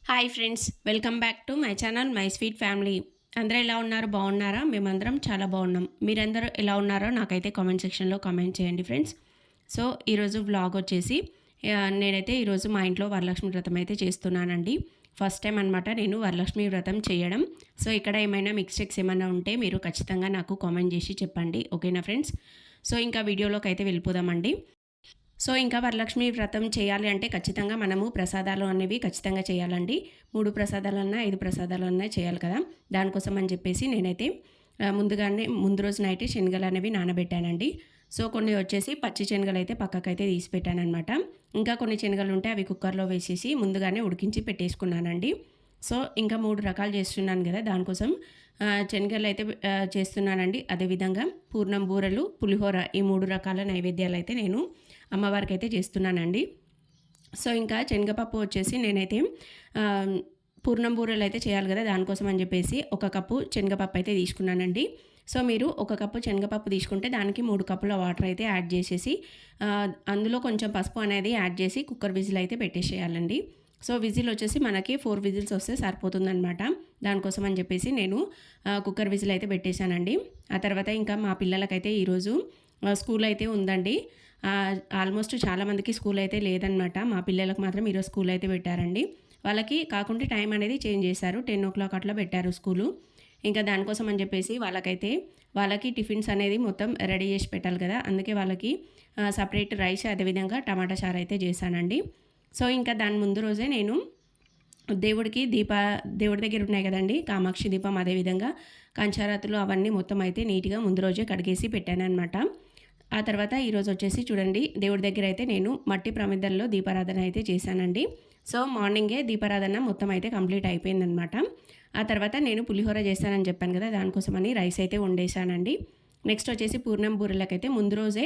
Hi friends, welcome back to my channel my sweet family. అందరూ ఎలా ఉన్నారు? బాగున్నారా? మేమందరం చాలా బాగున్నాం. మీరందరూ ఎలా ఉన్నారో నాకైతే కామెంట్ సెక్షన్లో కామెంట్ చేయండి ఫ్రెండ్స్. సో ఈరోజు వ్లాగ్ వచ్చేసి నేనైతే ఈరోజు మా ఇంట్లో వరలక్ష్మి వ్రతం అయితే చేస్తున్నానండి. ఫస్ట్ టైం అనమాట నేను వరలక్ష్మి వ్రతం చేయడం. సో ఇక్కడ ఏమైనా మిస్టేక్స్ ఏమైనా ఉంటే మీరు ఖచ్చితంగా నాకు కామెంట్ చేసి చెప్పండి, ఓకేనా ఫ్రెండ్స్? సో ఇంకా వీడియోలోకి అయితే వెళ్ళిపోదామండి. సో ఇంకా వరలక్ష్మి వ్రతం చేయాలి అంటే ఖచ్చితంగా మనము ప్రసాదాలు అనేవి ఖచ్చితంగా చేయాలండి. 3 ప్రసాదాలన్నా 5 ప్రసాదాలన్నా చేయాలి కదా. దానికోసం అని చెప్పేసి నేనైతే ముందుగానే ముందు రోజు నైట్ శనగలు అనేవి నానబెట్టానండి. సో కొన్ని వచ్చేసి పచ్చి శనగలు అయితే పక్కకైతే తీసి పెట్టానమాట. ఇంకా కొన్ని శనగలు ఉంటే అవి కుక్కర్లో వేసేసి ముందుగానే ఉడికించి పెట్టేసుకున్నానండి. సో ఇంకా 3 రకాలు చేస్తున్నాను కదా, దానికోసం శనగలు అయితే చేస్తున్నానండి. అదేవిధంగా పూర్ణం బూరెలు, పులిహోర ఈ 3 రకాల నైవేద్యాలు అయితే నేను అమ్మవారికి అయితే చేస్తున్నానండి. సో ఇంకా శనగపప్పు వచ్చేసి నేనైతే పూర్ణం బూరెలు అయితే చేయాలి కదా, దానికోసం అని చెప్పేసి 1 కప్పు శనగపప్పు అయితే తీసుకున్నానండి. సో మీరు 1 కప్పు శనగపప్పు తీసుకుంటే దానికి 3 కప్పుల వాటర్ అయితే యాడ్ చేసేసి అందులో కొంచెం పసుపు అనేది యాడ్ చేసి కుక్కర్ విజిల్ అయితే పెట్టేసేయాలండి. సో విజిల్ వచ్చేసి మనకి 4 విజిల్స్ వస్తే సరిపోతుందనమాట. దానికోసం అని చెప్పేసి నేను కుక్కర్ విజిల్ అయితే పెట్టేశానండి. ఆ తర్వాత ఇంకా మా పిల్లలకైతే ఈరోజు స్కూల్ అయితే ఉందండి. ఆల్మోస్ట్ చాలామందికి స్కూల్ అయితే లేదనమాట. మా పిల్లలకు మాత్రం ఈరోజు స్కూల్ అయితే పెట్టారండి. వాళ్ళకి కాకుంటే టైం అనేది చేంజ్ చేశారు, 10 o'clock అట్లా పెట్టారు స్కూలు. ఇంకా దానికోసం అని చెప్పేసి వాళ్ళకి టిఫిన్స్ అనేది మొత్తం రెడీ చేసి పెట్టాలి కదా, అందుకే వాళ్ళకి సపరేట్ రైస్ అదేవిధంగా టమాటా చారు అయితే చేశానండి. సో ఇంకా దాని ముందు రోజే నేను దేవుడి దగ్గర ఉన్నాయి కదండి కామాక్షి దీపం, అదేవిధంగా కంచారాతులు అవన్నీ మొత్తం అయితే నీట్గా ముందు రోజే కడిగేసి పెట్టాను అనమాట. ఆ తర్వాత ఈరోజు వచ్చేసి చూడండి, దేవుడి దగ్గర అయితే నేను మట్టి ప్రమిదల్లో దీపారాధన అయితే చేశానండి. సో మార్నింగే దీపారాధన మొత్తం అయితే కంప్లీట్ అయిపోయిందనమాట. ఆ తర్వాత నేను పులిహోర చేశానని చెప్పాను కదా, దానికోసమని రైస్ అయితే వండేసానండి. నెక్స్ట్ వచ్చేసి పూర్ణం బూరెలకైతే ముందు రోజే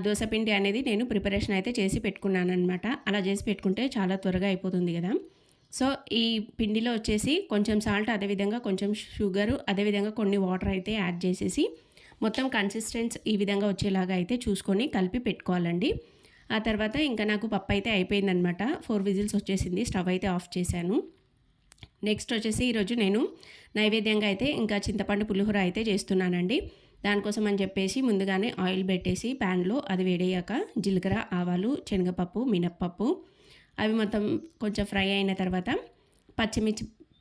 దోసపిండి అనేది నేను ప్రిపరేషన్ అయితే చేసి పెట్టుకున్నాను అనమాట. అలా చేసి పెట్టుకుంటే చాలా త్వరగా అయిపోతుంది కదా. సో ఈ పిండిలో వచ్చేసి కొంచెం సాల్ట్, అదేవిధంగా కొంచెం షుగరు, అదేవిధంగా కొన్ని వాటర్ అయితే యాడ్ చేసేసి మొత్తం కన్సిస్టెన్స్ ఈ విధంగా వచ్చేలాగా అయితే చూసుకొని కలిపి పెట్టుకోవాలండి. ఆ తర్వాత ఇంకా నాకు పప్పు అయితే అయిపోయిందనమాట. 4 విజిల్స్ వచ్చేసింది, స్టవ్ అయితే ఆఫ్ చేశాను. నెక్స్ట్ వచ్చేసి ఈరోజు నేను నైవేద్యంగా అయితే ఇంకా చింతపండు పులిహోర అయితే చేస్తున్నానండి. దానికోసం అని చెప్పేసి ముందుగానే ఆయిల్ పెట్టేసి ప్యాన్లో అది వేడయ్యాక జీలకర్ర, ఆవాలు, శనగపప్పు, మినప్పప్పు అవి మొత్తం కొంచెం ఫ్రై అయిన తర్వాత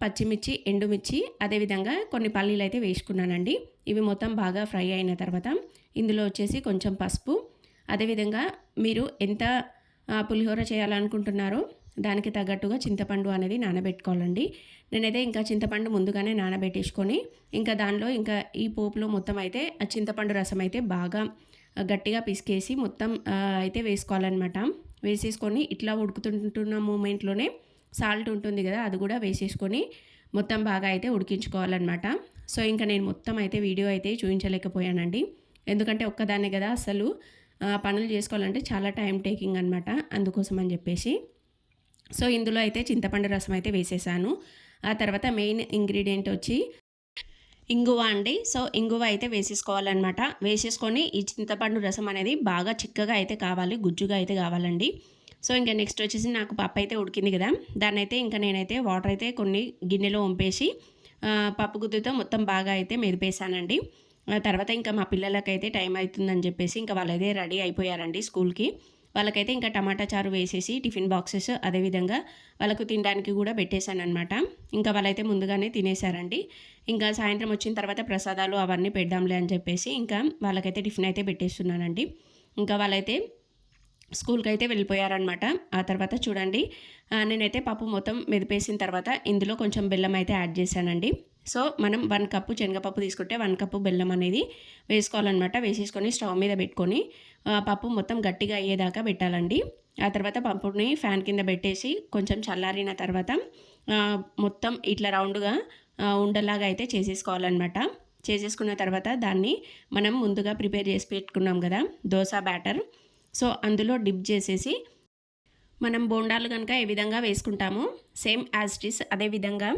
పచ్చిమిర్చి, ఎండుమిర్చి, అదేవిధంగా కొన్ని పల్లీలు అయితే వేసుకున్నానండి. ఇవి మొత్తం బాగా ఫ్రై అయిన తర్వాత ఇందులో వచ్చేసి కొంచెం పసుపు, అదేవిధంగా మీరు ఎంత పులిహోర చేయాలనుకుంటున్నారో దానికి తగ్గట్టుగా చింతపండు అనేది నానబెట్టుకోవాలండి. నేనైతే ఇంకా చింతపండు ముందుగానే నానబెట్టేసుకొని ఇంకా దానిలో ఇంకా ఈ పోపులో మొత్తం అయితే చింతపండు రసం అయితే బాగా గట్టిగా పిసికేసి మొత్తం అయితే వేసుకోవాలన్నమాట. వేసేసుకొని ఇట్లా ఉడుకుతుంటున్న మూమెంట్లోనే సాల్ట్ ఉంటుంది కదా, అది కూడా వేసేసుకొని మొత్తం బాగా అయితే ఉడికించుకోవాలన్నమాట. సో ఇంకా నేను మొత్తం అయితే వీడియో అయితే చూపించలేకపోయానండి, ఎందుకంటే ఒక్కదాన్నే కదా, అసలు పనులు చేసుకోవాలంటే చాలా టైం టేకింగ్ అనమాట, అందుకోసం అని చెప్పేసి. సో ఇందులో అయితే చింతపండు రసం అయితే వేసేసాను. ఆ తర్వాత మెయిన్ ఇంగ్రీడియంట్ వచ్చి ఇంగువ అండి. సో ఇంగువ అయితే వేసేసుకోవాలన్నమాట. వేసేసుకొని ఈ చింతపండు రసం అనేది బాగా చిక్కగా అయితే కావాలి, గుజ్జుగా అయితే కావాలండి. సో ఇంకా నెక్స్ట్ వచ్చేసి నాకు పప్పు అయితే ఉడికింది కదా, దాన్ని అయితే ఇంకా నేనైతే వాటర్ అయితే కొన్ని గిన్నెలో వంపేసి పప్పు గుత్తితో మొత్తం బాగా అయితే మెదిపేసానండి. తర్వాత ఇంకా మా పిల్లలకైతే టైం అవుతుందని చెప్పేసి ఇంకా వాళ్ళైతే రెడీ అయిపోయారండి స్కూల్కి. వాళ్ళకైతే ఇంకా టమాటా చారు వేసేసి టిఫిన్ బాక్సెస్ అదేవిధంగా వాళ్ళకు తినడానికి కూడా పెట్టేశాను అనమాట. ఇంకా వాళ్ళైతే ముందుగానే తినేశారండి. ఇంకా సాయంత్రం వచ్చిన తర్వాత ప్రసాదాలు అవన్నీ పెడదాంలే అని చెప్పేసి ఇంకా వాళ్ళకైతే టిఫిన్ అయితే పెట్టేస్తున్నానండి. ఇంకా వాళ్ళైతే స్కూల్కి అయితే వెళ్ళిపోయారనమాట. ఆ తర్వాత చూడండి, నేనైతే పప్పు మొత్తం మెదిపేసిన తర్వాత ఇందులో కొంచెం బెల్లం అయితే యాడ్ చేశానండి. సో మనం 1 కప్పు శనగపప్పు తీసుకుంటే 1 కప్పు బెల్లం అనేది వేసుకోవాలన్నమాట. వేసేసుకొని స్టవ్ మీద పెట్టుకొని పప్పు మొత్తం గట్టిగా అయ్యేదాకా పెట్టాలండి. ఆ తర్వాత పప్పుని ఫ్యాన్ కింద పెట్టేసి కొంచెం చల్లారిన తర్వాత మొత్తం ఇట్లా రౌండ్గా ఉండలాగా అయితే చేసేసుకోవాలన్నమాట. చేసేసుకున్న తర్వాత దాన్ని మనం ముందుగా ప్రిపేర్ చేసి పెట్టుకున్నాం కదా దోశ బ్యాటర్, సో అందులో డిప్ చేసేసి మనం బోండాలు కనుక ఏ విధంగా వేసుకుంటామో సేమ్ యాజ్ ఇట్ ఈస్ అదే విధంగా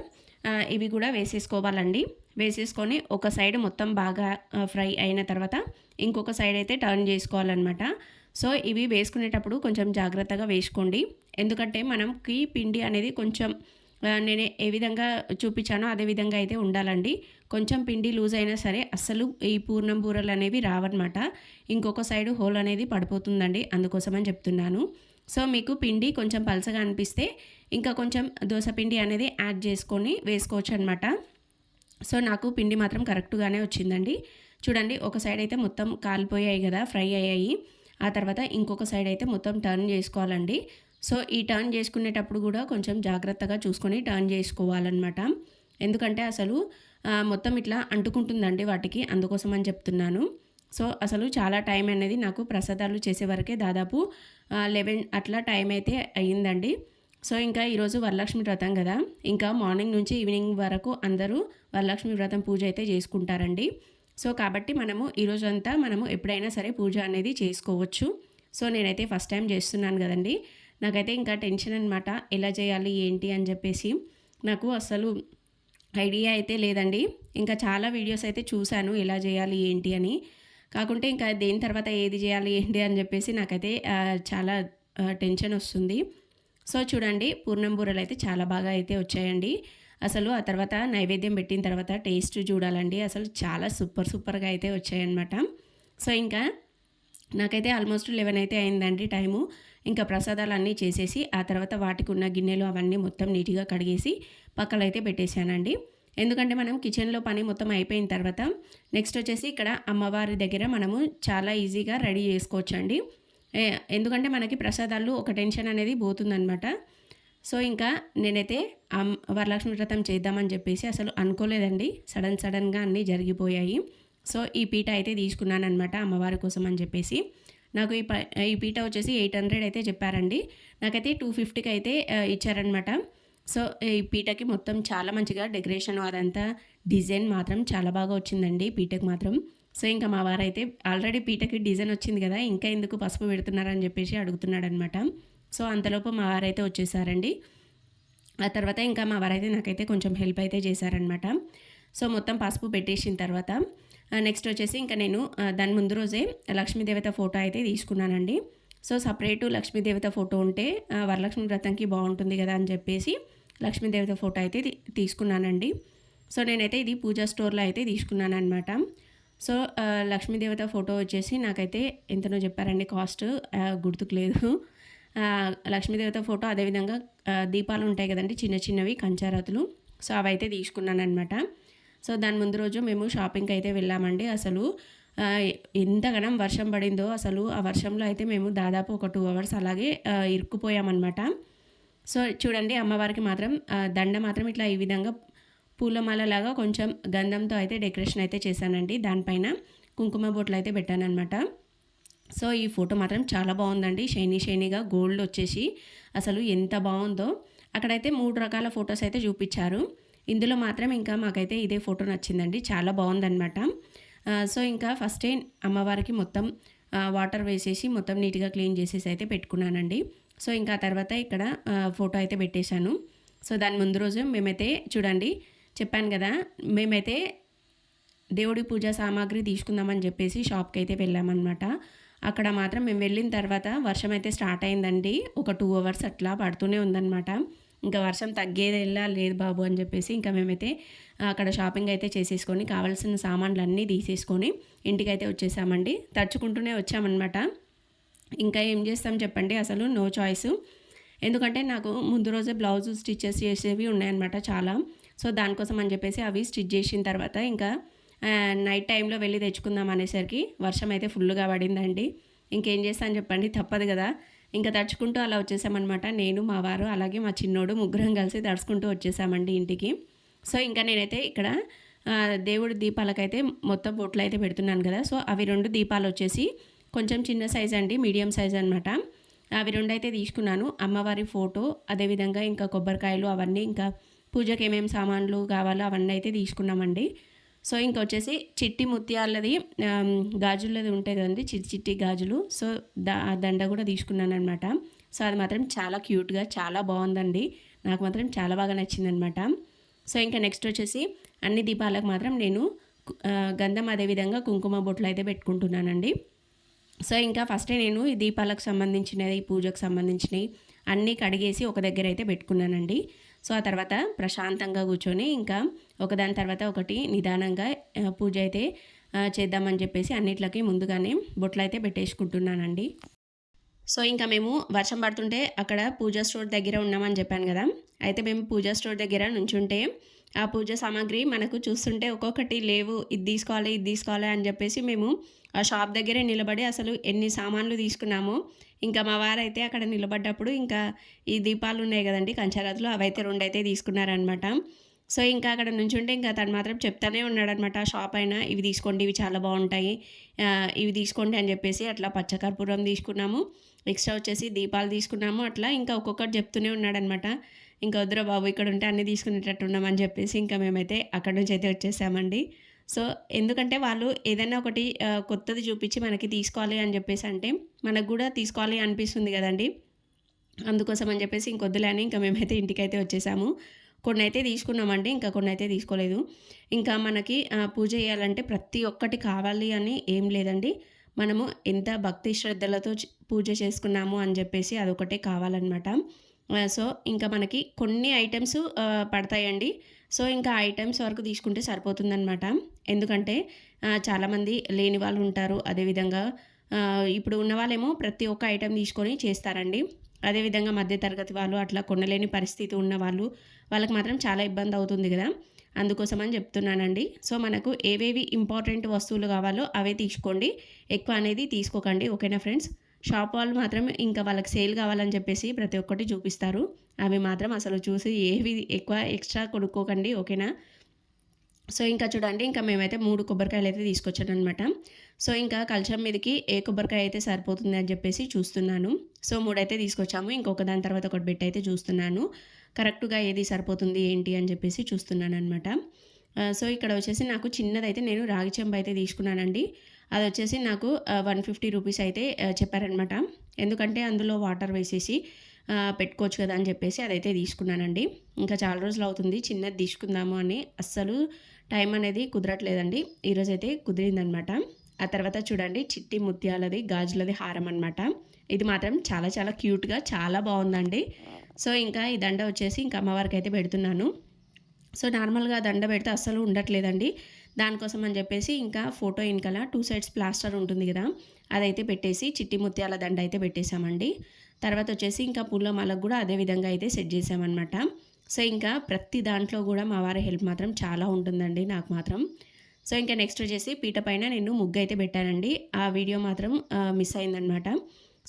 ఇవి కూడా వేసేసుకోవాలండి. వేసేసుకొని ఒక సైడ్ మొత్తం బాగా ఫ్రై అయిన తర్వాత ఇంకొక సైడ్ అయితే టర్న్ చేసుకోవాలన్నమాట. సో ఇవి వేసుకునేటప్పుడు కొంచెం జాగ్రత్తగా వేసుకోండి, ఎందుకంటే మనకి పిండి అనేది కొంచెం నేను ఏ విధంగా చూపించానో అదే విధంగా అయితే ఉండాలండి. కొంచెం పిండి లూజ్ అయినా సరే అస్సలు ఈ పూర్ణం బూరెలు అనేవి రావన్నమాట. ఇంకొక సైడు హోల్ అనేది పడిపోతుందండి. అందుకోసమని చెప్తున్నాను. సో మీకు పిండి కొంచెం పలచగా అనిపిస్తే ఇంకా కొంచెం దోస పిండి అనేది యాడ్ చేసుకొని వేసుకోవచ్చు అనమాట. సో నాకు పిండి మాత్రం కరెక్ట్గానే వచ్చిందండి. చూడండి, ఒక సైడ్ అయితే మొత్తం కాలిపోయాయి కదా, ఫ్రై అయ్యాయి. ఆ తర్వాత ఇంకొక సైడ్ అయితే మొత్తం టర్న్ చేసుకోవాలండి. సో ఈ టర్న్ చేసుకునేటప్పుడు కూడా కొంచెం జాగ్రత్తగా చూసుకొని టర్న్ చేసుకోవాలన్నమాట. ఎందుకంటే అసలు మొత్తం ఇట్లా అంటుకుంటుందండి వాటికి, అందుకోసం అని చెప్తున్నాను. సో అసలు చాలా టైం అనేది నాకు ప్రసాదాలు చేసే వరకే దాదాపు 11 అట్లా టైం అయితే అయ్యిందండి. సో ఇంకా ఈరోజు వరలక్ష్మి వ్రతం కదా, ఇంకా మార్నింగ్ నుంచి ఈవినింగ్ వరకు అందరూ వరలక్ష్మి వ్రతం పూజ అయితే చేసుకుంటారండి. సో కాబట్టి మనము ఈరోజంతా మనము ఎప్పుడైనా సరే పూజ అనేది చేసుకోవచ్చు. సో నేనైతే ఫస్ట్ టైం చేస్తున్నాను కదండి, నాకైతే ఇంకా టెన్షన్ అనమాట, ఎలా చేయాలి ఏంటి అని చెప్పేసి. నాకు అసలు ఐడియా అయితే లేదండి. ఇంకా చాలా వీడియోస్ అయితే చూశాను ఎలా చేయాలి ఏంటి అని. కాకుంటే ఇంకా దేని తర్వాత ఏది చేయాలి ఏంటి అని చెప్పేసి నాకైతే చాలా టెన్షన్ వస్తుంది. సో చూడండి, పూర్ణం బూరెలు అయితే చాలా బాగా అయితే వచ్చాయండి. అసలు ఆ తర్వాత నైవేద్యం పెట్టిన తర్వాత టేస్ట్ చూడాలండి, అసలు చాలా సూపర్గా అయితే వచ్చాయన్నమాట. సో ఇంకా నాకైతే ఆల్మోస్ట్ 11 అయితే అయిందండి టైము. ఇంకా ప్రసాదాలు అన్నీ చేసేసి ఆ తర్వాత వాటికి ఉన్న గిన్నెలు అవన్నీ మొత్తం నీట్గా కడిగేసి పక్కలైతే పెట్టేశానండి. ఎందుకంటే మనం కిచెన్లో పని మొత్తం అయిపోయిన తర్వాత నెక్స్ట్ వచ్చేసి ఇక్కడ అమ్మవారి దగ్గర మనము చాలా ఈజీగా రెడీ చేసుకోవచ్చండి. ఎందుకంటే మనకి ప్రసాదాలు ఒక టెన్షన్ అనేది పోతుందనమాట. సో ఇంకా నేనైతే వరలక్ష్మి వ్రతం చేద్దామని చెప్పేసి అసలు అనుకోలేదండి, సడన్గా అన్నీ జరిగిపోయాయి. సో ఈ పీట అయితే తీసుకున్నాను అనమాట అమ్మవారి కోసం అని చెప్పేసి. నాకు ఈ పీట వచ్చేసి 800 అయితే చెప్పారండి, నాకైతే 250కి అయితే ఇచ్చారనమాట. సో ఈ పీటకి మొత్తం చాలా మంచిగా డెకరేషన్ అదంతా డిజైన్ మాత్రం చాలా బాగా వచ్చిందండి పీటకి మాత్రం. సో ఇంకా మా వారైతే ఆల్రెడీ పీటకి డిజైన్ వచ్చింది కదా, ఇంకా ఎందుకు పసుపు పెడుతున్నారని చెప్పేసి అడుగుతున్నాడు అనమాట. సో అంతలోపు మా వారైతే వచ్చేసారండి. ఆ తర్వాత ఇంకా మా వారైతే నాకైతే కొంచెం హెల్ప్ అయితే చేశారనమాట. సో మొత్తం పసుపు పెట్టేసిన తర్వాత నెక్స్ట్ వచ్చేసి ఇంకా నేను దాని ముందు రోజే లక్ష్మీదేవత ఫోటో అయితే తీసుకున్నానండి. సో సపరేటు లక్ష్మీదేవత ఫోటో ఉంటే వరలక్ష్మి వ్రతంకి బాగుంటుంది కదా అని చెప్పేసి లక్ష్మీదేవత ఫోటో అయితే తీసుకున్నానండి. సో నేనైతే ఇది పూజా స్టోర్లో అయితే తీసుకున్నాను అనమాట. సో లక్ష్మీదేవత ఫోటో వచ్చేసి నాకైతే ఎంతనో చెప్పారండి కాస్ట్, గుర్తుకు లేదు. లక్ష్మీదేవత ఫోటో, అదేవిధంగా దీపాలు ఉంటాయి కదండి చిన్నవి కంచారతులు, సో అవైతే తీసుకున్నాను అనమాట. సో దాని ముందు రోజు మేము షాపింగ్కి అయితే వెళ్ళామండి. అసలు ఎంతగానం వర్షం పడిందో, అసలు ఆ వర్షంలో అయితే మేము దాదాపు ఒక 2 అవర్స్ అలాగే ఇరుక్కుపోయామన్నమాట. సో చూడండి, అమ్మవారికి మాత్రం దండ మాత్రం ఇట్లా ఈ విధంగా పూలమాలలాగా కొంచెం గంధంతో అయితే డెకరేషన్ అయితే చేశానండి. దానిపైన కుంకుమ బొట్లు అయితే పెట్టానన్నమాట. సో ఈ ఫోటో మాత్రం చాలా బాగుందండి, షైనీగా గోల్డ్ వచ్చేసి అసలు ఎంత బాగుందో. అక్కడైతే 3 రకాల ఫొటోస్ అయితే చూపించారు. ఇందులో మాత్రం ఇంకా మాకైతే ఇదే ఫోటో నచ్చిందండి, చాలా బాగుందన్నమాట. సో ఇంకా ఫస్టే అమ్మవారికి మొత్తం వాటర్ వేసేసి మొత్తం నీట్గా క్లీన్ చేసేసి అయితే పెట్టుకున్నానండి. సో ఇంకా తర్వాత ఇక్కడ ఫోటో అయితే పెట్టేశాను. సో దాని ముందు రోజు మేమైతే చూడండి, చెప్పాను కదా, మేమైతే దేవుడి పూజా సామాగ్రి తీసుకుందామని చెప్పేసి షాప్కి అయితే వెళ్ళామన్నమాట. అక్కడ మాత్రం మేము వెళ్ళిన తర్వాత వర్షం అయితే స్టార్ట్ అయిందండి. ఒక 2 అవర్స్ అట్లా పడుతూనే ఉందన్నమాట. ఇంకా వర్షం తగ్గేదేలా లేదు బాబు అని చెప్పేసి ఇంకా మేమైతే అక్కడ షాపింగ్ అయితే చేసేసుకొని కావాల్సిన సామాన్లు అన్నీ తీసేసుకొని ఇంటికైతే వచ్చేసామండి. తడుచుకుంటూనే వచ్చామన్నమాట. ఇంకా ఏం చేస్తాం చెప్పండి, అసలు నో చాయిస్. ఎందుకంటే నాకు ముందు రోజే బ్లౌజ్ స్టిచెస్ చేసేవి ఉన్నాయన్నమాట చాలా. సో దానికోసం అని చెప్పేసి అవి స్టిచ్ చేసిన తర్వాత ఇంకా నైట్ టైంలో వెళ్ళి తెచ్చుకుందాం అనేసరికి వర్షం అయితే ఫుల్గా పడిందండి. ఇంకేం చేస్తాను చెప్పండి, తప్పదు కదా. ఇంకా తడుచుకుంటూ అలా వచ్చేసామన్నమాట. నేను, మా వారు, అలాగే మా చిన్నోడు ముగ్గురం కలిసి తడుచుకుంటూ వచ్చేసామండి ఇంటికి. సో ఇంకా నేనైతే ఇక్కడ దేవుడి దీపాలకైతే మొత్తం బొట్లు అయితే పెడుతున్నాను కదా. సో అవి 2 దీపాలు వచ్చేసి కొంచెం చిన్న సైజ్ అండి, మీడియం సైజ్ అనమాట. అవి 2 అయితే తీసుకున్నాను. అమ్మవారి ఫోటో, అదేవిధంగా ఇంకా కొబ్బరికాయలు అవన్నీ, ఇంకా పూజకి ఏమేమి సామాన్లు కావాలో అవన్నీ అయితే తీసుకున్నామండి. సో ఇంకొచ్చేసి చిట్టి ముత్యాలది గాజులది ఉంటాయి కదండి, చిట్టి గాజులు. సో దండ కూడా తీసుకున్నాను అనమాట. సో అది మాత్రం చాలా క్యూట్గా చాలా బాగుందండి, నాకు మాత్రం చాలా బాగా నచ్చిందనమాట. సో ఇంకా నెక్స్ట్ వచ్చేసి అన్ని దీపాలకు మాత్రం నేను గంధం అదేవిధంగా కుంకుమ బొట్లు అయితే పెట్టుకుంటున్నానండి. సో ఇంకా ఫస్టే నేను ఈ దీపాలకు సంబంధించినవి, పూజకు సంబంధించినవి, అన్నీ కడిగేసి ఒక దగ్గర అయితే పెట్టుకున్నానండి. సో ఆ తర్వాత ప్రశాంతంగా కూర్చొని ఇంకా ఒకదాని తర్వాత ఒకటి నిదానంగా పూజ అయితే చేద్దామని చెప్పేసి అన్నిట్లకి ముందుగానే బొట్లయితే పెట్టేసుకుంటున్నానండి. సో ఇంకా మేము వర్షం పడుతుంటే అక్కడ పూజా స్టోర్ దగ్గర ఉన్నామని చెప్పాను కదా. అయితే మేము పూజా స్టోర్ దగ్గర నుంచుంటే ఆ పూజ సామాగ్రి మనకు చూస్తుంటే ఒక్కొక్కటి లేవు, ఇది తీసుకోవాలి ఇది తీసుకోవాలి అని చెప్పేసి మేము ఆ షాప్ దగ్గరే నిలబడి అసలు ఎన్ని సామాన్లు తీసుకున్నామో. ఇంకా మా వారైతే అక్కడ నిలబడ్డప్పుడు ఇంకా ఈ దీపాలు ఉన్నాయి కదండి కంచారాతులు, అవైతే 2 అయితే తీసుకున్నారనమాట. సో ఇంకా అక్కడ నుంచుంటే ఇంకా తను మాత్రం చెప్తానే ఉన్నాడనమాట. ఆ షాప్ అయినా ఇవి తీసుకోండి, ఇవి చాలా బాగుంటాయి, ఇవి తీసుకోండి అని చెప్పేసి. అట్లా పచ్చకర్పూరం తీసుకున్నాము, ఎక్స్ట్రా వచ్చేసి దీపాలు తీసుకున్నాము. అట్లా ఇంకా ఒక్కొక్కటి చెప్తూనే ఉన్నాడనమాట. ఇంకా వద్దురా బాబు ఇక్కడ ఉంటే అన్నీ తీసుకునేటట్టు ఉన్నామని చెప్పేసి ఇంకా మేమైతే అక్కడి నుంచి అయితే వచ్చేసామండి. సో ఎందుకంటే వాళ్ళు ఏదైనా ఒకటి కొత్తది చూపించి మనకి తీసుకోవాలి అని చెప్పేసి అంటే మనకు కూడా తీసుకోవాలి అనిపిస్తుంది కదండి. అందుకోసం అని చెప్పేసి ఇంకొద్దులే అని ఇంకా మేమైతే ఇంటికైతే వచ్చేసాము. కొన్ని అయితే తీసుకున్నామండి, ఇంకా కొన్ని అయితే తీసుకోలేదు. ఇంకా మనకి పూజ చేయాలంటే ప్రతి ఒక్కటి కావాలి అని ఏం లేదండి. మనము ఎంత భక్తి శ్రద్ధలతో పూజ చేసుకున్నాము అని చెప్పేసి అదొకటే కావాలన్నమాట. సో ఇంకా మనకి కొన్ని ఐటమ్స్ పడతాయండి. సో ఇంకా ఐటమ్స్ వరకు తీసుకుంటే సరిపోతుందన్నమాట. ఎందుకంటే చాలామంది లేని వాళ్ళు ఉంటారు. అదేవిధంగా ఇప్పుడు ఉన్న వాళ్ళేమో ప్రతి ఒక్క ఐటెం తీసుకొని చేస్తారండి. అదేవిధంగా మధ్య తరగతి వాళ్ళు అట్లా కొనలేని పరిస్థితి ఉన్నవాళ్ళు, వాళ్ళకి మాత్రం చాలా ఇబ్బంది అవుతుంది కదా. అందుకోసమని చెప్తున్నానండి. సో మనకు ఏవేవి ఇంపార్టెంట్ వస్తువులు కావాలో అవే తీసుకోండి, ఎక్కువ అనేది తీసుకోకండి. ఓకేనా ఫ్రెండ్స్. షాప్ వాళ్ళు మాత్రం ఇంకా వాళ్ళకి సేల్ కావాలని చెప్పేసి ప్రతి ఒక్కటి చూపిస్తారు. అవి మాత్రం అసలు చూసి ఏవి ఎక్కువ ఎక్స్ట్రా కొనుక్కోకండి. ఓకేనా. సో ఇంకా చూడండి, ఇంకా మేమైతే 3 కొబ్బరికాయలు అయితే తీసుకొచ్చానమాట. సో ఇంకా కలశం మీదకి ఏ కొబ్బరికాయ అయితే సరిపోతుంది అని చెప్పేసి చూస్తున్నాను. సో 3 అయితే తీసుకొచ్చాము. ఇంకొక దాని తర్వాత ఒకటి పెట్టి అయితే చూస్తున్నాను కరెక్ట్గా ఏది సరిపోతుంది ఏంటి అని చెప్పేసి చూస్తున్నాను అనమాట. సో ఇక్కడ వచ్చేసి నాకు చిన్నదైతే నేను రాగి చెంబు అయితే తీసుకున్నానండి. అది వచ్చేసి నాకు 150 రూపీస్ అయితే చెప్పారనమాట. ఎందుకంటే అందులో వాటర్ వేసేసి పెట్టుకోవచ్చు కదా అని చెప్పేసి అదైతే తీసుకున్నానండి. ఇంకా చాలా రోజులు అవుతుంది చిన్నది తీసుకుందాము అని, అస్సలు టైం అనేది కుదరట్లేదండి. ఈరోజైతే కుదిరిందనమాట. ఆ తర్వాత చూడండి చిట్టి ముత్యాలది గాజులది హారం అనమాట. ఇది మాత్రం చాలా చాలా క్యూట్గా చాలా బాగుందండి. సో ఇంకా ఈ దండ వచ్చేసి ఇంకా అమ్మవారికి అయితే పెడుతున్నాను. సో నార్మల్గా దండ పెడితే అస్సలు ఉండట్లేదండి. దానికోసం అని చెప్పేసి ఇంకా ఫోటో వెనకాల 2 సైడ్స్ ప్లాస్టర్ ఉంటుంది కదా, అదైతే పెట్టేసి చిట్టి ముత్యాల దండ అయితే పెట్టేశామండి. తర్వాత వచ్చేసి ఇంకా పూల మాలకు కూడా అదే విధంగా అయితే సెట్ చేసామన్నమాట. సో ఇంకా ప్రతి దాంట్లో కూడా మా వారి హెల్ప్ మాత్రం చాలా ఉంటుందండి నాకు మాత్రం. సో ఇంకా నెక్స్ట్ వచ్చేసి పీట పైన నేను ముగ్గు అయితే పెట్టానండి. ఆ వీడియో మాత్రం మిస్ అయిందనమాట.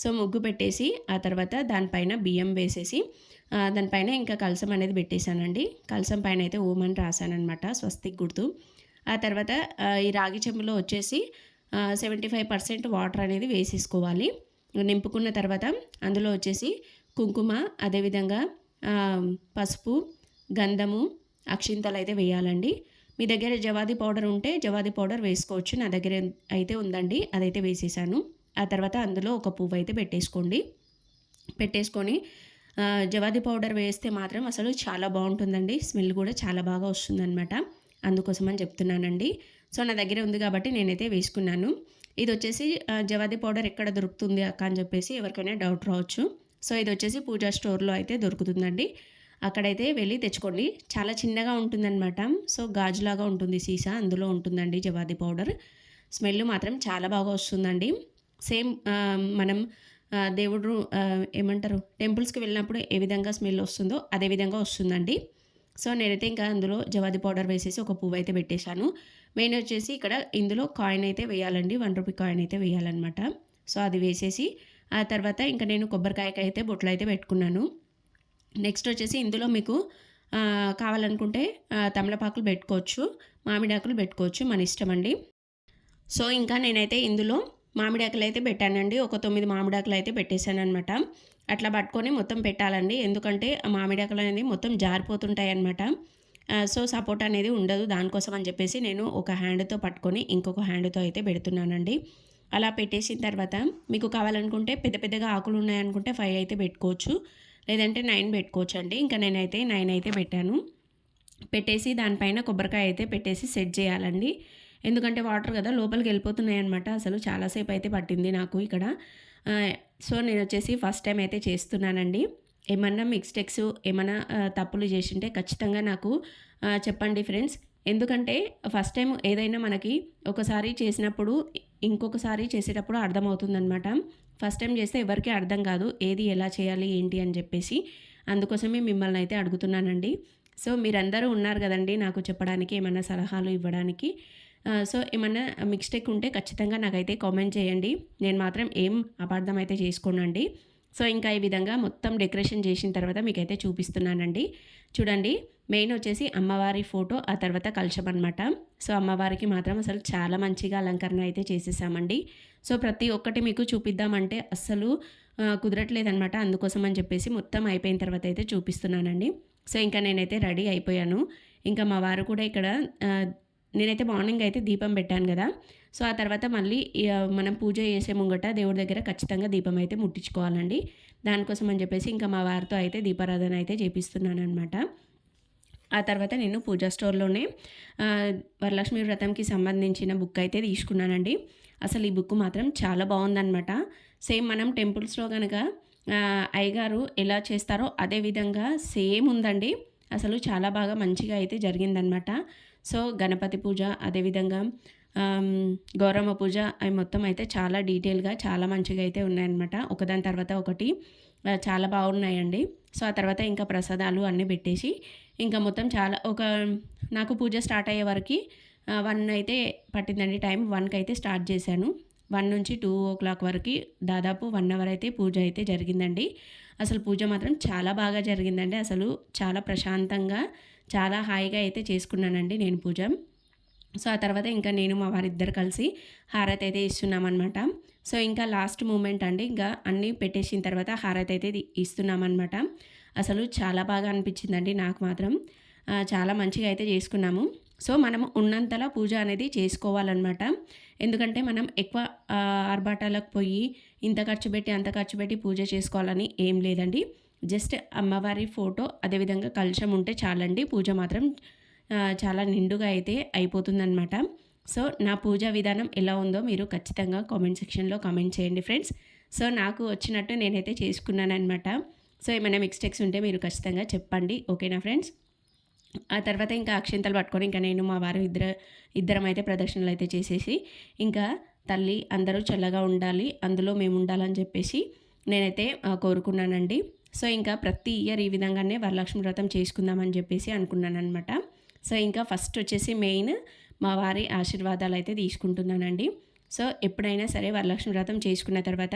సో ముగ్గు పెట్టేసి ఆ తర్వాత దానిపైన బియ్యం వేసేసి దానిపైన ఇంకా కలసం అనేది పెట్టేశానండి. కలసం పైన అయితే ఓం అని రాశానమాట, స్వస్తిక్ గుర్తు. ఆ తర్వాత ఈ రాగి చెంబులో వచ్చేసి 75% వాటర్ అనేది వేసేసుకోవాలి. నింపుకున్న తర్వాత అందులో వచ్చేసి కుంకుమ, అదేవిధంగా పసుపు, గంధము, అక్షింతలు అయితే వేయాలండి. మీ దగ్గర జవాది పౌడర్ ఉంటే జవాది పౌడర్ వేసుకోవచ్చు. నా దగ్గర అయితే ఉందండి, అదైతే వేసేసాను. ఆ తర్వాత అందులో ఒక పువ్వు అయితే పెట్టేసుకొని జవాది పౌడర్ వేస్తే మాత్రం అసలు చాలా బాగుంటుందండి. స్మెల్ కూడా చాలా బాగా వస్తుందన్నమాట. అందుకోసమని చెప్తున్నానండి. సో నా దగ్గర ఉంది కాబట్టి నేనైతే వేసుకున్నాను. ఇది వచ్చేసి జవాది పౌడర్ ఎక్కడ దొరుకుతుంది అక్క అని చెప్పేసి ఎవరికైనా డౌట్ రావచ్చు. సో ఇది వచ్చేసి పూజా స్టోర్లో అయితే దొరుకుతుందండి. అక్కడైతే వెళ్ళి తెచ్చుకోండి. చాలా చిన్నగా ఉంటుందన్నమాట. సో గాజులాగా ఉంటుంది సీసా, అందులో ఉంటుందండి జవాది పౌడర్. స్మెల్ మాత్రం చాలా బాగా వస్తుందండి. సేమ్ మనం దేవుడు ఏమంటారు టెంపుల్స్కి వెళ్ళినప్పుడు ఏ విధంగా స్మెల్ వస్తుందో అదే విధంగా వస్తుందండి. సో నేనైతే ఇంకా అందులో జవాది పౌడర్ వేసేసి ఒక పువ్వు అయితే పెట్టేశాను. మెయిన్ వచ్చేసి ఇక్కడ ఇందులో కాయిన్ అయితే వేయాలండి, 1 రూపీ కాయిన్ అయితే వేయాలన్నమాట. సో అది వేసేసి ఆ తర్వాత ఇంకా నేను కొబ్బరికాయకి అయితే బొట్లు అయితే పెట్టుకున్నాను. నెక్స్ట్ వచ్చేసి ఇందులో మీకు కావాలనుకుంటే తమలపాకులు పెట్టుకోవచ్చు, మామిడాకులు పెట్టుకోవచ్చు, మన ఇష్టం అండి. సో ఇంకా నేనైతే ఇందులో మామిడాకులు అయితే పెట్టానండి. ఒక 9 మామిడాకులు అయితే పెట్టేశాను అనమాట. అట్లా పట్టుకొని మొత్తం పెట్టాలండి. ఎందుకంటే ఆ మామిడాకులు అనేది మొత్తం జారిపోతుంటాయి అనమాట. సో సపోర్ట్ అనేది ఉండదు. దానికోసం అని చెప్పేసి నేను ఒక హ్యాండ్తో పట్టుకొని ఇంకొక హ్యాండ్తో అయితే పెడుతున్నానండి. అలా పెట్టేసిన తర్వాత మీకు కావాలనుకుంటే పెద్ద పెద్దగా ఆకులు ఉన్నాయనుకుంటే 5 అయితే పెట్టుకోవచ్చు, లేదంటే 9 పెట్టుకోవచ్చు అండి. ఇంకా నేనైతే 9 అయితే పెట్టాను. పెట్టేసి దానిపైన కొబ్బరికాయ అయితే పెట్టేసి సెట్ చేయాలండి. ఎందుకంటే వాటర్ కదా లోపలికి వెళ్ళిపోతున్నాయి అనమాట. అసలు చాలాసేపు అయితే పట్టింది నాకు ఇక్కడ. సో నేను వచ్చేసి ఫస్ట్ టైం అయితే చేస్తున్నానండి. ఏమన్నా మిస్టేక్స్ ఏమన్నా తప్పులు చేసుంటే ఖచ్చితంగా నాకు చెప్పండి ఫ్రెండ్స్. ఎందుకంటే ఫస్ట్ టైం ఏదైనా మనకి ఒకసారి చేసినప్పుడు ఇంకొకసారి చేసేటప్పుడు అర్థమవుతుందనమాట. ఫస్ట్ టైం చేస్తే ఎవరికీ అర్థం కాదు. ఏది ఎలా చేయాలి ఏంటి అని చెప్పేసి. అందుకోసమే మిమ్మల్ని అయితే అడుగుతున్నానండి. సో మీరందరూ ఉన్నారు కదండీ నాకు చెప్పడానికి, ఏమన్నా సలహాలు ఇవ్వడానికి. సో ఏమన్నా మిస్టేక్ ఉంటే ఖచ్చితంగా నాకైతే కామెంట్ చేయండి. నేను మాత్రం ఏం అపార్థం అయితే చేసుకోనండి. సో ఇంకా ఈ విధంగా మొత్తం డెకరేషన్ చేసిన తర్వాత మీకైతే చూపిస్తున్నానండి. చూడండి, మెయిన్ వచ్చేసి అమ్మవారి ఫోటో, ఆ తర్వాత కలశం అనమాట. సో అమ్మవారికి మాత్రం అసలు చాలా మంచిగా అలంకరణ అయితే చేసేసామండి. సో ప్రతి ఒక్కటి మీకు చూపిద్దామంటే అస్సలు కుదరట్లేదనమాట. అందుకోసం అని చెప్పేసి మొత్తం అయిపోయిన తర్వాత అయితే చూపిస్తున్నానండి. సో ఇంకా నేనైతే రెడీ అయిపోయాను. ఇంకా మా వారు కూడా ఇక్కడ నేనైతే మార్నింగ్ అయితే దీపం పెట్టాను కదా. సో ఆ తర్వాత మళ్ళీ మనం పూజ చేసే ముంగట దేవుడి దగ్గర ఖచ్చితంగా దీపం అయితే ముట్టించుకోవాలండి. దానికోసం అని చెప్పేసి ఇంకా మా వారితో అయితే దీపారాధన అయితే చేపిస్తున్నాను అనమాట. ఆ తర్వాత నేను పూజా స్టోర్లోనే వరలక్ష్మి వ్రతంకి సంబంధించిన బుక్ అయితే తీసుకున్నానండి. అసలు ఈ బుక్ మాత్రం చాలా బాగుందనమాట. సేమ్ మనం టెంపుల్స్లో కనుక అయ్యగారు ఎలా చేస్తారో అదే విధంగా సేమ్ ఉందండి. అసలు చాలా బాగా మంచిగా అయితే జరిగిందనమాట. సో గణపతి పూజ, అదేవిధంగా గౌరమ్మ పూజ, అవి మొత్తం అయితే చాలా డీటెయిల్గా చాలా మంచిగా అయితే ఉన్నాయన్నమాట. ఒకదాని తర్వాత ఒకటి చాలా బాగున్నాయండి. సో ఆ తర్వాత ఇంకా ప్రసాదాలు అన్నీ పెట్టేసి ఇంకా మొత్తం చాలా నాకు పూజ స్టార్ట్ అయ్యే వరకు 1 అయితే పట్టిందండి టైం. 1కి అయితే స్టార్ట్ చేశాను. 1 నుంచి 2:00 వరకు దాదాపు 1 అవర్ అయితే పూజ అయితే జరిగిందండి. అసలు పూజ మాత్రం చాలా బాగా జరిగిందండి. అసలు చాలా ప్రశాంతంగా చాలా హాయిగా అయితే చేసుకున్నానండి నేను పూజ. సో ఆ తర్వాత ఇంకా నేను మా వారిద్దరు కలిసి హారతి అయితే ఇస్తున్నామన్నమాట. సో ఇంకా లాస్ట్ మూమెంట్ అండి, ఇంకా అన్నీ పెట్టేసిన తర్వాత హారతి అయితే ఇస్తున్నామన్నమాట. అసలు చాలా బాగా అనిపించిందండి నాకు మాత్రం. చాలా మంచిగా అయితే చేసుకున్నాము. సో మనం ఉన్నంతలా పూజ అనేది చేసుకోవాలన్నమాట. ఎందుకంటే మనం ఎక్కువ ఆర్భాటాలకు పోయి ఇంత ఖర్చు పెట్టి అంత ఖర్చు పెట్టి పూజ చేసుకోవాలని ఏం లేదండి. జస్ట్ అమ్మవారి ఫోటో, అదేవిధంగా కలశం ఉంటే చాలండి. పూజ మాత్రం చాలా నిండుగా అయితే అయిపోతుందన్నమాట. సో నా పూజా విధానం ఎలా ఉందో మీరు ఖచ్చితంగా కామెంట్ సెక్షన్లో కామెంట్ చేయండి ఫ్రెండ్స్. సో నాకు వచ్చినట్టు నేనైతే చేసుకున్నానమాట. సో ఏమైనా మిస్టేక్స్ ఉంటే మీరు ఖచ్చితంగా చెప్పండి, ఓకేనా ఫ్రెండ్స్. ఆ తర్వాత ఇంకా అక్షింతలు పట్టుకొని ఇంకా నేను మా వారు ఇద్దరం అయితే ప్రదక్షిణలు అయితే చేసేసి ఇంకా తల్లి అందరూ చల్లగా ఉండాలి, అందులో మేము ఉండాలని చెప్పేసి నేనైతే కోరుకున్నానండి. సో ఇంకా ప్రతి ఇయర్ ఈ విధంగానే వరలక్ష్మి వ్రతం చేసుకుందామని చెప్పేసి అనుకున్నాను అనమాట. సో ఇంకా ఫస్ట్ వచ్చేసి మెయిన్ మా వారి ఆశీర్వాదాలు అయితే తీసుకుంటున్నానండి. సో ఎప్పుడైనా సరే వరలక్ష్మి వ్రతం చేసుకున్న తర్వాత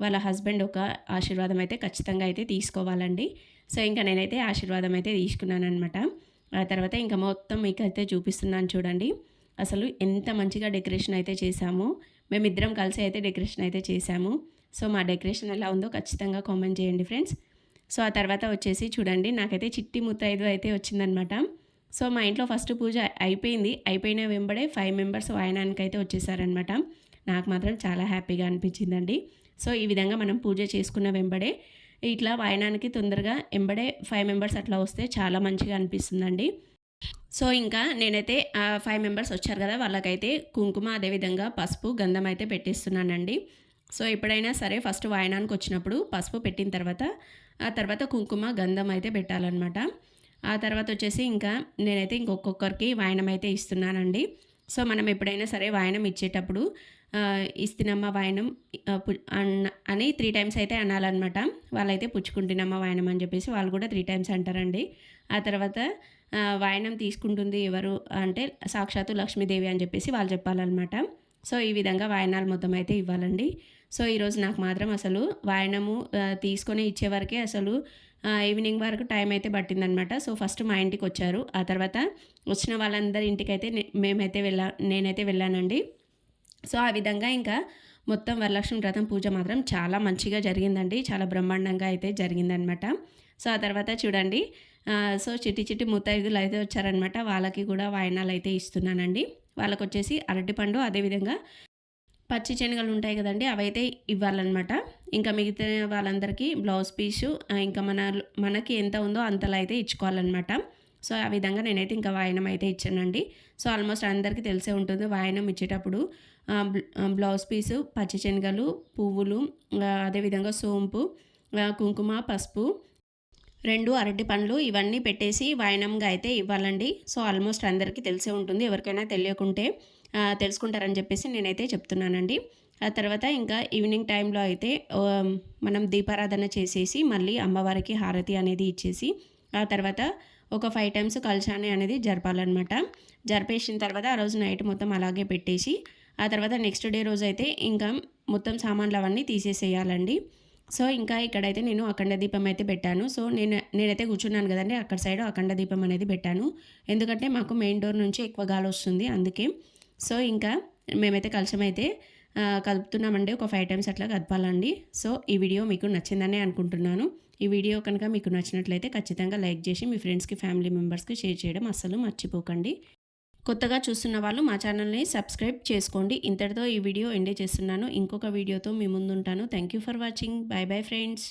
వాళ్ళ హస్బెండ్ ఒక ఆశీర్వాదం అయితే ఖచ్చితంగా అయితే తీసుకోవాలండి. సో ఇంకా నేనైతే ఆశీర్వాదం అయితే తీసుకున్నాను అనమాట. ఆ తర్వాత ఇంకా మొత్తం మీకు అయితే చూపిస్తున్నాను చూడండి. అసలు ఎంత మంచిగా డెకరేషన్ అయితే చేశాము. మేమిద్దరం కలిసి అయితే డెకరేషన్ అయితే చేశాము. సో మా డెకరేషన్ ఎలా ఉందో ఖచ్చితంగా కామెంట్ చేయండి ఫ్రెండ్స్. సో ఆ తర్వాత వచ్చేసి చూడండి, నాకైతే చిట్టి ముత్తైదు అయితే వచ్చిందనమాట. సో మా ఇంట్లో ఫస్ట్ పూజ అయిపోయింది. అయిపోయిన వెంబడే 5 మెంబర్స్ వాయనానికి అయితే వచ్చేసారనమాట. నాకు మాత్రం చాలా హ్యాపీగా అనిపించిందండి. సో ఈ విధంగా మనం పూజ చేసుకున్న వెంబడే ఇట్లా వాయనానికి తొందరగా ఎంబడే 5 మెంబర్స్ అట్లా వస్తే చాలా మంచిగా అనిపిస్తుందండి. సో ఇంకా నేనైతే 5 మెంబర్స్ వచ్చారు కదా, వాళ్ళకైతే కుంకుమ, అదేవిధంగా పసుపు, గంధం అయితే పెట్టిస్తున్నానండి. సో ఎప్పుడైనా సరే ఫస్ట్ వాయనానికి వచ్చినప్పుడు పసుపు పెట్టిన తర్వాత ఆ తర్వాత కుంకుమ, గంధం అయితే పెట్టాలన్నమాట. ఆ తర్వాత వచ్చేసి ఇంకా నేనైతే ఇంకొకరికి వాయనం అయితే ఇస్తున్నానండి. సో మనం ఎప్పుడైనా సరే వాయనం ఇచ్చేటప్పుడు ఇస్తున్నమ్మ వాయనం అని 3 టైమ్స్ అయితే అనాలన్నమాట. వాళ్ళైతే పుచ్చుకుంటున్నమ్మ వాయనం అని చెప్పేసి వాళ్ళు కూడా 3 టైమ్స్ అంటారండి. ఆ తర్వాత వాయనం తీసుకుంటుంది ఎవరు అంటే సాక్షాత్తు లక్ష్మీదేవి అని చెప్పేసి వాళ్ళు చెప్పాలన్నమాట. సో ఈ విధంగా వాయనాలు మొత్తం అయితే ఇవ్వాలండి. సో ఈరోజు నాకు మాత్రం అసలు వాయనము తీసుకొని ఇచ్చేవరకే అసలు ఈవినింగ్ వరకు టైం అయితే పట్టిందనమాట. సో ఫస్ట్ మా ఇంటికి వచ్చారు. ఆ తర్వాత వచ్చిన వాళ్ళందరి ఇంటికైతే నేనైతే వెళ్ళానండి. సో ఆ విధంగా ఇంకా మొత్తం వరలక్ష్మి వ్రతం పూజ మాత్రం చాలా మంచిగా జరిగిందండి. చాలా బ్రహ్మాండంగా అయితే జరిగిందనమాట. సో ఆ తర్వాత చూడండి, సో చిట్టి ముత్తైదులు అయితే వచ్చారనమాట. వాళ్ళకి కూడా వాయనాలు అయితే ఇస్తున్నానండి. వాళ్ళకు వచ్చేసి అరటిపండు, అదేవిధంగా పచ్చి శనగలు ఉంటాయి కదండి, అవైతే ఇవ్వాలన్నమాట. ఇంకా మిగతా వాళ్ళందరికీ బ్లౌజ్ పీసు ఇంకా మనకి ఎంత ఉందో అంతలా అయితే ఇచ్చుకోవాలన్నమాట. సో ఆ విధంగా నేనైతే ఇంకా వాయనం అయితే ఇచ్చానండి. సో ఆల్మోస్ట్ అందరికీ తెలిసే ఉంటుంది, వాయనం ఇచ్చేటప్పుడు బ్లౌజ్ పీసు, పచ్చి శనగలు, పువ్వులు, అదేవిధంగా సోంపు, కుంకుమ, పసుపు, 2 అరటి పండ్లు ఇవన్నీ పెట్టేసి వాయనంగా అయితే ఇవ్వాలండి. సో, ఆల్మోస్ట్ అందరికీ తెలిసే ఉంటుంది. ఎవరికైనా తెలియకుంటే తెలుసుకుంటారని చెప్పేసి నేనైతే చెప్తున్నానండి. ఆ తర్వాత ఇంకా ఈవినింగ్ టైంలో అయితే మనం దీపారాధన చేసేసి మళ్ళీ అమ్మవారికి హారతి అనేది ఇచ్చేసి ఆ తర్వాత ఒక 5 టైమ్స్ కలశాన్ని అనేది జరపాలన్నమాట. జరిపేసిన తర్వాత ఆ రోజు నైట్ మొత్తం అలాగే పెట్టేసి ఆ తర్వాత నెక్స్ట్ డే రోజైతే ఇంకా మొత్తం సామాన్లు అవన్నీ తీసేసేయాలండి. సో, ఇంకా ఇక్కడైతే నేను అఖండ దీపం అయితే పెట్టాను. సో, నేనైతే కూర్చున్నాను కదండీ! అక్కడ సైడ్ అఖండ దీపం అనేది పెట్టాను. ఎందుకంటే మాకు మెయిన్ డోర్ నుంచి ఎక్కువ గాలొస్తుంది అందుకే. సో, ఇంకా మేమైతే కలశం అయితే కదుపుతున్నామండి. ఒక 5 టైమ్స్ అట్లా కదపాలండి. సో, ఈ వీడియో మీకు నచ్చిందనే అనుకుంటున్నాను. ఈ వీడియో కనుక మీకు నచ్చినట్లయితే ఖచ్చితంగా లైక్ చేసి మీ ఫ్రెండ్స్‌కి, ఫ్యామిలీ మెంబర్స్‌కి షేర్ చేయడం అస్సలు మర్చిపోకండి. కొత్తగా చూస్తున్న వాళ్ళు మా ఛానల్‌ని సబ్స్క్రైబ్ చేసుకోండి. ఇంతటితో ఈ వీడియో ఎండ్ చేస్తున్నాను. ఇంకొక వీడియోతో మీ ముందుంటాను. Thank you for watching. Bye bye friends.